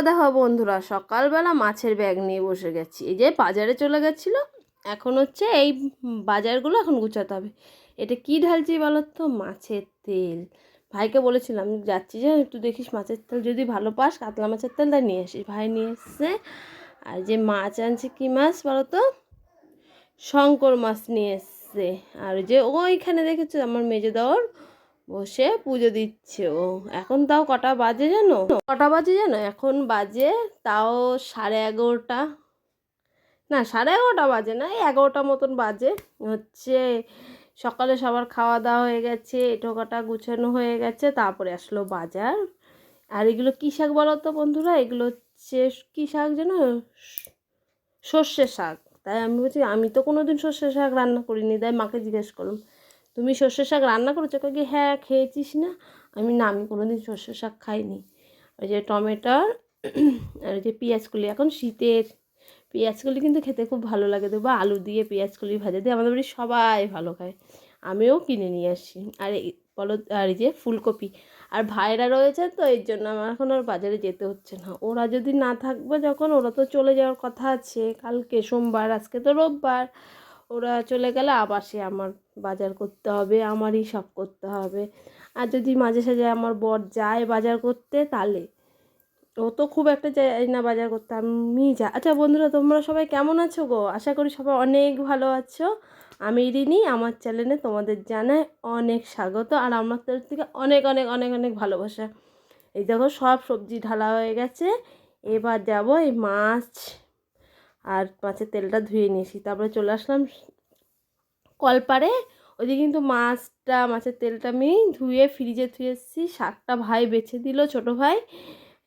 দেখো বন্ধুরা, সকালবেলা মাছের ব্যাগ নিয়ে বসে গেছি। এই যে বাজারে চলে গেছিল, এখন হচ্ছে এই বাজারগুলো এখন গুছাতে হবে। এটা কি ঢালছি বলো তো? মাছের তেল। ভাইকে বলেছিলাম যাচ্ছি যে একটু দেখিস মাছের তেল যদি ভালো পাস, কাতলা মাছের তেলটা নিয়ে আসিস। ভাই নিয়ে এসছে। আর যে মাছ আনছে, কি মাছ বলো তো? শঙ্কর মাছ নিয়ে এসছে। আর যে ওইখানে দেখেছো আমার মেজে দেওয়ার বসে পুজো দিচ্ছে ও। এখন তাও কটা বাজে জানো? এখন বাজে তাও 11:30। না, 11:30 বাজে না, এই 11টা মতন বাজে। হচ্ছে সকালে সবার খাওয়া দাওয়া হয়ে গেছে, এঁটো কাটা গুছানো হয়ে গেছে, তারপরে আসলো বাজার। আর এগুলো কী শাক বলো তো বন্ধুরা? এগুলো হচ্ছে কী শাক যেন? সর্ষে শাক। তাই আমি বলছি, আমি তো কোনো দিন সর্ষে শাক রান্না করিনি। তাই মাকে জিজ্ঞেস করলাম, তুমি সর্ষে শাক রান্না করেছো? কি হ্যাঁ, খেয়েছিস না? না, আমি কোনো দিন সর্ষে শাক খাইনি। ওই যে টমেটোর আর ওই যে পেঁয়াজকলি, এখন শীতের পেঁয়াজকলি কিন্তু খেতে খুব ভালো লাগে। দেবো আলু দিয়ে পেঁয়াজকলি ভাজা দিয়ে আমাদের বাড়ির সবাই ভালো খায়। আমিও কিনে নিয়ে আসি। আর এই বলো, আর এই যে ফুলকপি। আর ভাইরা রয়েছে তো, এর জন্য আমার এখন আর বাজারে যেতে হচ্ছে না। ওরা যদি না থাকবে, যখন ওরা তো চলে যাওয়ার কথা আছে কালকে সোমবার, আজকে তো রোববার। ওরা চলে গেলে আবার সে আমার বাজার করতে হবে, আমারই সব করতে হবে। আর যদি মাঝে সাঝে আমার বর যায় বাজার করতে, তাহলে ও তো খুব একটা যায় না বাজার করতে, আমি যা। আচ্ছা বন্ধুরা, তোমরা সবাই কেমন আছো গো? আশা করি সবাই অনেক ভালো আছো। আমি রিনি, আমার চ্যানেলে তোমাদের জানাই অনেক স্বাগত। আর আমার তরফ থেকে অনেক অনেক অনেক অনেক ভালোবাসা। এই দেখো সব সবজি ঢালা হয়ে গেছে। এবার যাব এই মাছ আর মাছের তেলটা ধুয়ে নিয়েছি, তারপরে চলে আসলাম কলপারে। ওইদিকে কিন্তু মাছের তেলটা আমি ধুয়ে ফ্রিজে ধুয়ে এসেছি। শাকটা ভাই বেছে দিল, ছোটো ভাই।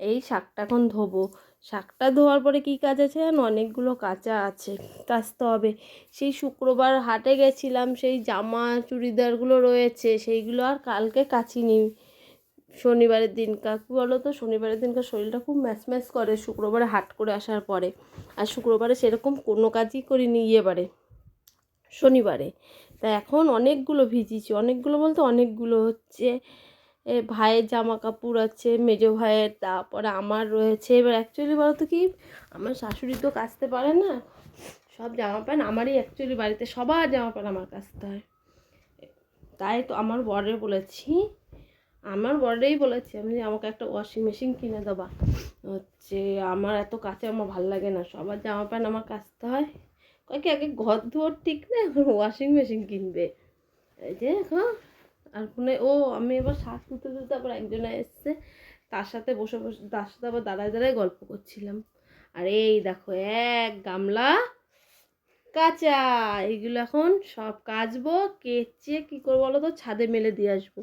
এই শাকটা এখন ধোবো। শাকটা ধোয়ার পরে কী কাজ আছে জানো? অনেকগুলো কাঁচা আছে, কাচতে হবে। সেই শুক্রবার হাটে গেছিলাম, সেই জামা চুড়িদারগুলো রয়েছে, সেইগুলো আর কালকে কাচিনি। শনিবারের দিন কাকু বলো তো, শনিবারের দিনকার শরীরটা খুব ম্যাচ করে শুক্রবারে হাট করে আসার পরে। আর শুক্রবারে সেরকম কোনো কাজই করিনি, শনিবারে। তা এখন অনেকগুলো ভিজিয়েছি, অনেকগুলো বলতে অনেকগুলো হচ্ছে ভাইয়ের জামা কাপড় আছে, মেজো ভাইয়ের, তারপরে আমার রয়েছে। এবার অ্যাকচুয়ালি বলো তো কি, আমার শাশুড়ি তো কাচতে পারে না, সব জামা প্যান্ট আমারই অ্যাকচুয়ালি বাড়িতে সবার জামা প্যান্ট আমার কাচতে হয়। তাই তো আমার বরেই বলেছি আমি যে আমাকে একটা ওয়াশিং মেশিন কিনে দেবা। হচ্ছে আমার এত কাছে আমার ভালো লাগে না, সবার জামা প্যান্ট আমার কাচতে হয়। কয়েক আগে ঘর ধোয়ার ঠিক না, এখন ওয়াশিং মেশিন কিনবে। এই যে এখন আর ফোনে আমি এবার শাক তুলতে তুলতে আবার একজনে এসছে, তার সাথে আবার দাঁড়ায় দাঁড়ায় গল্প করছিলাম। আর এই দেখো এক গামলা কাঁচা, এইগুলো এখন সব কাচবো। কেচে কী করবো বলো তো? ছাদে মেলে দিয়ে আসবো।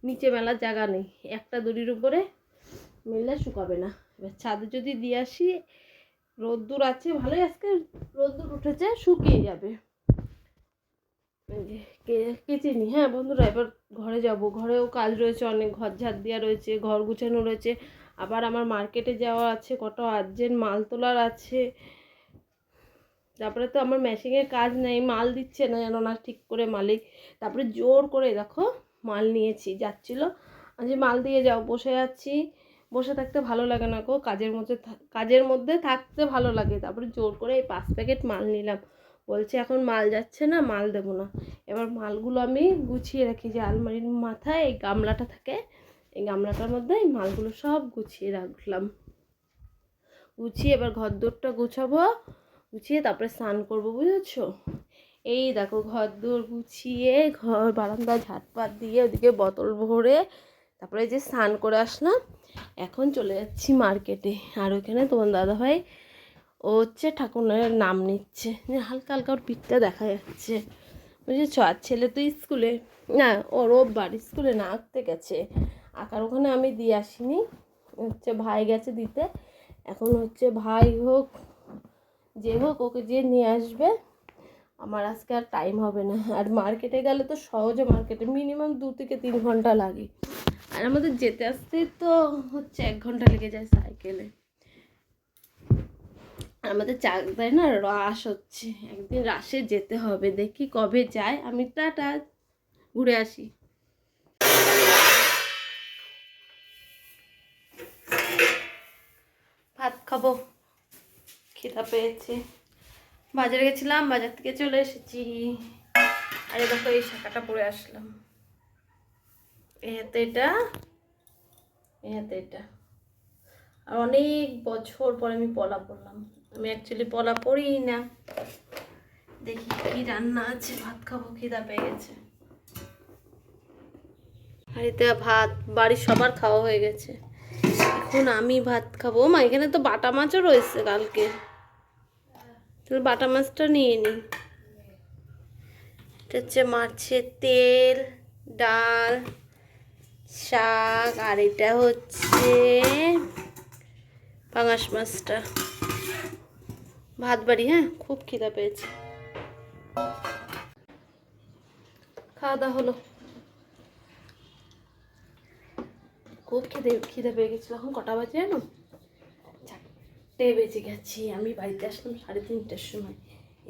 নিচে মেলার জায়গা নেই, একটা দড়ির উপরে মেললে শুকাবে না। এবার ছাদে যদি দিয়ে আসি, রোদ্দুর আছে ভালোই, আজকে রোদ্দুর উঠেছে, শুকিয়ে যাবে। কেচে নি। হ্যাঁ বন্ধুরা, এবার ঘরে যাব। ঘরেও কাজ রয়েছে অনেক, ঘর ঝাড় দেওয়া রয়েছে, ঘর গুছানো রয়েছে। আবার আমার মার্কেটে যাওয়া আছে, কত আর্জেন্ট মাল তোলার আছে। তারপরে তো আমার মেশিনের কাজ নেই, মাল দিচ্ছে না যেন না ঠিক করে মালিক। তারপরে জোর করে দেখো মাল নিয়েছি, যাচ্ছিলো যে মাল দিয়ে যাও। বসে যাচ্ছি, বসে থাকতে ভালো লাগে না গো, কাজের মধ্যে থাকতে ভালো লাগে। তারপরে জোর করে এই 5 প্যাকেট মাল নিলাম। বলছে এখন মাল যাচ্ছে না, মাল দেবো না। এবার মালগুলো আমি গুছিয়ে রাখি, যে আলমারির মাথায় এই গামলাটা থাকে, এই গামলাটার মধ্যে এই মালগুলো সব গুছিয়ে রাখলাম। গুছিয়ে এবার ঘর দোরটা গুছিয়ে তারপরে স্নান করবো, বুঝেছো? এই দেখো ঘর দোর গুছিয়ে, ঘর বারান্দা ঝাঁটপাট দিয়ে, ওদিকে বোতল ভরে, তারপরে যে স্নান করে আসলাম। এখন চলে যাচ্ছি মার্কেটে। আর ওইখানে তোমার দাদাভাই ও হচ্ছে ঠাকুরের নাম নিচ্ছে, হালকা হালকা ওর পিঠটা দেখা যাচ্ছে, বুঝেছো? আর ছেলে তো স্কুলে না, ও রোববার স্কুলে না, আঁকতে গেছে। আঁকার ওখানে আমি দিয়ে আসিনি, হচ্ছে ভাই গেছে দিতে। এখন হচ্ছে ভাই হোক যে হোক, ওকে যে নিয়ে আসবে। আমার আজকে আর টাইম হবে না। আর মার্কেটে গেলে তো সহজে মার্কেটে মিনিমাম 2 থেকে 3 ঘন্টা লাগে। আর আমাদের যেতে আসতে তো হচ্ছে 1 ঘন্টা লেগে যায় সাইকেলে। আমাদের চাকদায় না রাস হচ্ছে, একদিন রাসে যেতে হবে, দেখি কবে যায়। আমি টাটা, ঘুরে আসি। ভাত খাবো, খিদা পেয়েছে। বাজারে গেছিলাম, বাজার থেকে চলে এসেছি। আর এই দেখো এই শাখাটা পরে আসলাম, এই হাতে এটা, এই হাতে এটা। আর অনেক বছর পর আমি পলা পরলাম। আমি অ্যাকচুয়ালি পলা পরি না। দেখি কি রান্না আছে, ভাত খাবো, খিদা পেয়ে গেছে। আর এতে ভাত বাড়ির সবার খাওয়া হয়ে গেছে, এখন আমি ভাত খাবো। মা এখানে তো বাটা মাছও রয়েছে কালকে, তাহলে বাটা মাছটা নিয়ে নিই। এটা হচ্ছে মাছের তেল, ডাল, শাক, আর এটা হচ্ছে পাঙাশ মাছটা। ভাত বাড়ি, হ্যাঁ, খুব খিদা পেয়েছে। খাওয়া দাওয়া হলো, খুব খিদে পেয়ে গেছিল। এখন কটা বাজে জানো? 4টে বেজে গেছি। আমি বাড়িতে আসলাম 3:30টার সময়।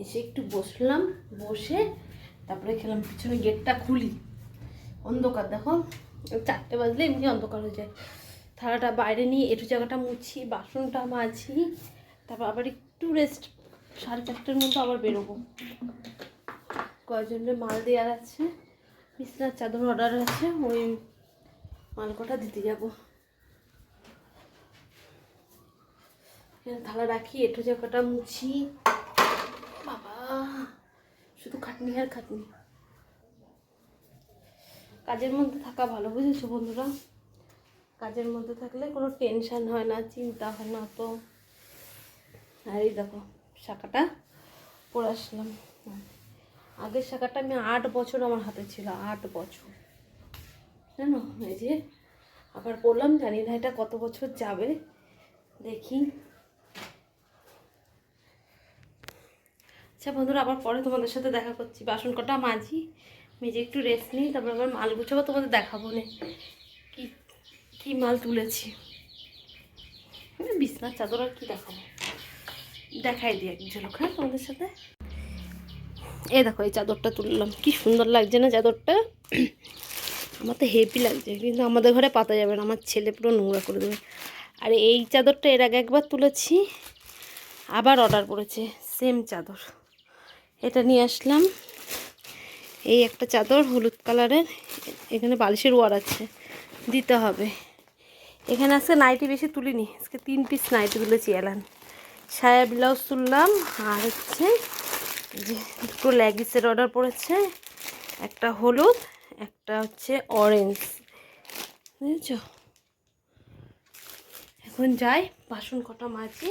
এসে একটু বসলাম, বসে তারপরে খেলাম। পিছনে গেটটা খুলি, অন্ধকার দেখো। 4টে বাজলে এমনি অন্ধকার হয়ে যায়। থালাটা বাইরে নিয়ে একটু জায়গাটা মুছি, বাসনটা মাজি, তারপর আবার একটু রেস্ট। 4:30টার মধ্যে আবার বেরোবো। কয়জনের মাল দেওয়ার আছে, বিছনার চাদর অর্ডার আছে, ওই মাল কটা দিতে যাবো। থালা রাখি, একটু জায়গাটা মুছি। বাবা, শুধু খাটনি আর খাটনি। কাজের মধ্যে থাকা ভালো, বুঝেছো বন্ধুরা? কাজের মধ্যে থাকলে কোনো টেনশন হয় না, চিন্তা হয় না তো। আর এই দেখো শাখাটা পরে আসলাম। আগের শাখাটা আমি 8 বছর আমার হাতে ছিল, 8 বছর জানো। এই যে আবার পরলাম, জানি না এটা কত বছর যাবে, দেখি। আচ্ছা বন্ধুরা, আবার পরে তোমাদের সাথে দেখা করছি। বাসন কটা মাজি, মেজে একটু রেস্ট নিই, তারপর আবার মাল গুছাবো, তোমাদের দেখাবো না কি কি মাল তুলেছি। বিছনার চাদর আর কি দেখাবো, দেখাই দিই এক ঝলক, হ্যাঁ, তোমাদের সাথে। এই দেখো এই চাদরটা তুললাম, কি সুন্দর লাগছে না চাদরটা? আমার তো হেভি লাগছে, কিন্তু আমাদের ঘরে পাতা যাবে না, আমার ছেলে পুরো নোংরা করে দেবে। আর এই চাদরটা এর আগে একবার তুলেছি, আবার অর্ডার করেছে সেম চাদর। এটা নিয়ে আসলাম, এই একটা চাদর হলুদ কালারের, এখানে বালিশের ওয়ার আছে, দিতে হবে। এখানে আজকে নাইটি বেশি তুলিনি, আজকে 3 পিস নাইটি তুলেছি। এলান সায়া ব্লাউজ তুললাম, আর হচ্ছে যে দুটো লেগিসের অর্ডার পড়েছে, একটা হলুদ, একটা হচ্ছে অরেঞ্জ, বুঝেছো? এখন যাই, বাসন কটা মাজি,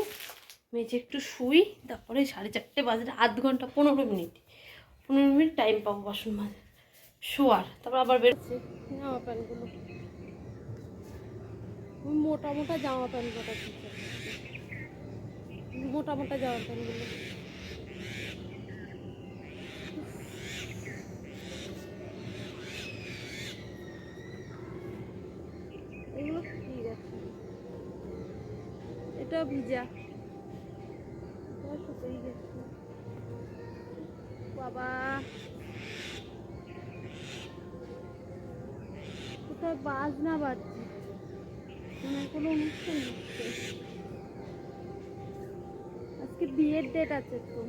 মেজে একটু শুই, তারপরে 4:30 বাজে, আধ ঘন্টা 15 মিনিট টাইম পাবো বাসন মাজে শোয়ার। তারপর আবার বেরোচ্ছে জামা প্যান্টগুলো, মোটা মোটা জামা প্যান্ট কটা, মোটা মোটা জামা প্যান্টগুলো। এগুলো ঠিক আছে, এটা ভিজা, শুকিয়ে গেছে। বাবা, কোথায় বাজনা বাজছে, মানে কোনো অনুষ্ঠান হচ্ছে। আজকে বিয়ের ডেট আছে তো।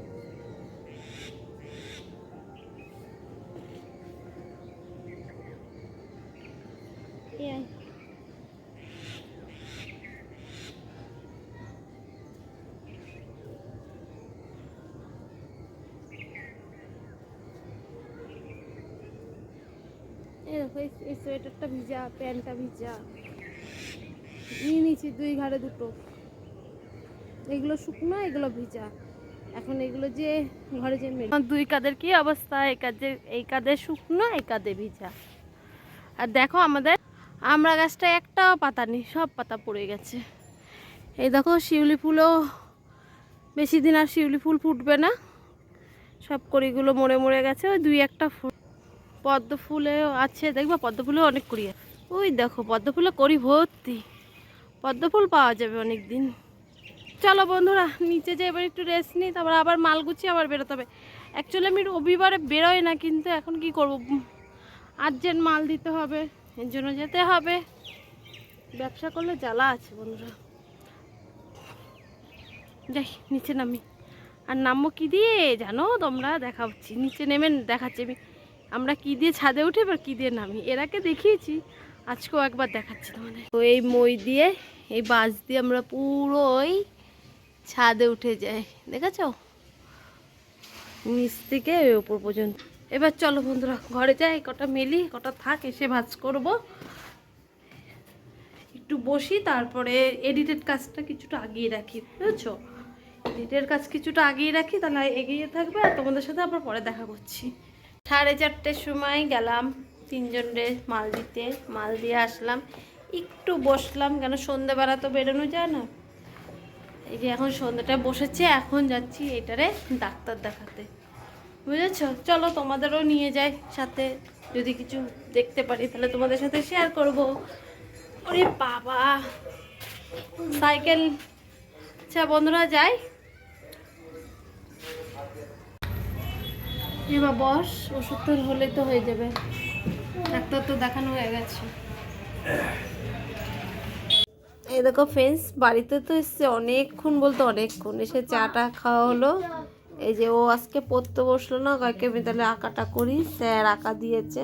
এই সোয়েটারটা ভিজা, প্যান্টটা ভিজা, নিয়ে নিয়েছি 2 ঘাড়ে 2টো। এগুলো শুকনো, এগুলো ভিজা। এখন এগুলো যে ঘরে যে মেরে 2 কাঁধের কি অবস্থা, এই কাঁধে শুকনো, এই কাঁধে ভিজা। আর দেখো আমাদের আমড়া গাছটা একটাও পাতা নেই, সব পাতা পড়ে গেছে। এই দেখো শিউলি ফুলও বেশি দিন আর শিউলি ফুল ফুটবে না, সব কড়িগুলো মরে মরে গেছে। ওই 2-1টা ফুল, পদ্ম ফুলেও আছে, দেখবা পদ্ম ফুলেও অনেক কড়ি আছে। ওই দেখো পদ্ম ফুলে কড়ি ভর্তি, পদ্ম ফুল পাওয়া যাবে অনেক দিন। চলো বন্ধুরা, নিচে যে এবার একটু রেস্ট নিই, তারপর আবার মাল গুছিয়ে আবার বেরোতে হবে। অ্যাকচুয়ালি আমি রবিবারে বেরোই না, কিন্তু এখন কি করব, আর্জেন্ট মাল দিতে হবে, এর জন্য যেতে হবে। ব্যবসা করলে জ্বালা আছে বন্ধুরা। যাই নিচে নামি। আর নামবো কী দিয়ে জানো তোমরা? দেখাচ্ছি, নিচে নেমে দেখাচ্ছি আমি আমরা কী দিয়ে ছাদে উঠে এবার কী দিয়ে নামি। এর আগে দেখিয়েছি, আজকেও একবার দেখাচ্ছি তোমাদের। তো এই মই দিয়ে, এই বাঁশ দিয়ে আমরা পুরো ওই ছাদে উঠে যাই, দেখেছো? নিচ থেকে ওই ওপর পর্যন্ত। এবার চলো বন্ধুরা ঘরে যাই, কটা মেলি, কটা থাক, এসে ভাজ করব, একটু বসি, তারপরে এডিটেড কাজটা কিছুটা আগিয়ে রাখি, বুঝেছো? এডিটের কাজ কিছুটা আগিয়ে রাখি, তাহলে এগিয়ে থাকবে। আর তোমাদের সাথে আবার পরে দেখা করছি। 4:30 সময় গেলাম তিনজনের মাল দিতে, মাল দিয়ে আসলাম, একটু বসলাম, কেন সন্ধ্যেবেলা তো বেরোনো যায় না। এই যে এখন সন্ধ্যাটা বসেছে, এখন যাচ্ছি এটারে ডাক্তার দেখাতে, বুঝেছো? চলো তোমাদেরও নিয়ে যাই সাথে, যদি কিছু দেখতে পারি তাহলে তোমাদের সাথে শেয়ার করব। ওরে বাবা, সাইকেল। আচ্ছা বন্ধুরা যাই, এবার বস, ওষুধ তো হলে তো হয়ে যাবে, ডাক্তার তো দেখানো হয়ে গেছে। এই দেখো ফ্রেন্ডস, বাড়িতে তো এসছে অনেকক্ষণ, বলতে অনেকক্ষণ, এসে চাটা খাওয়া হলো। এই যে ও আজকে পড়তে বসলো না, কাকে আমি তাহলে আঁকাটা করি, স্যার আঁকা দিয়েছে,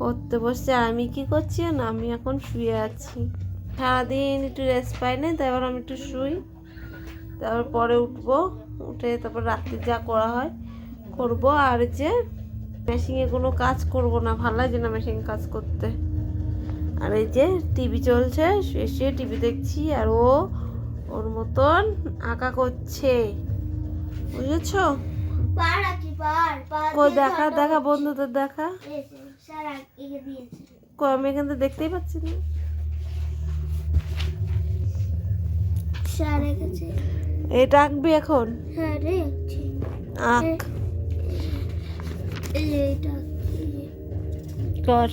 করতে বসছে। আর আমি কি করছি না, আমি এখন শুয়ে আছি, সারাদিন একটু রেস্ট পাই না, তারপর আমি একটু শুই, তারপর পরে উঠবো, উঠে তারপর রাত্রে যা করা হয় করব। আর যে মেশিনে কোনো কাজ করব না, ভালো লাগে না মেশিন কাজ করতে। আর এই যে টিভি চলছে, শুয়ে শুয়ে টিভি দেখছি, আর ও ওর মতন আঁকা করছে, বুঝেছো? দেখা দেখা বন্ধুদের দেখা, আমি এখান থেকে দেখতেই পাচ্ছি না। এটা আঁকবি এখন? আঁক, কর।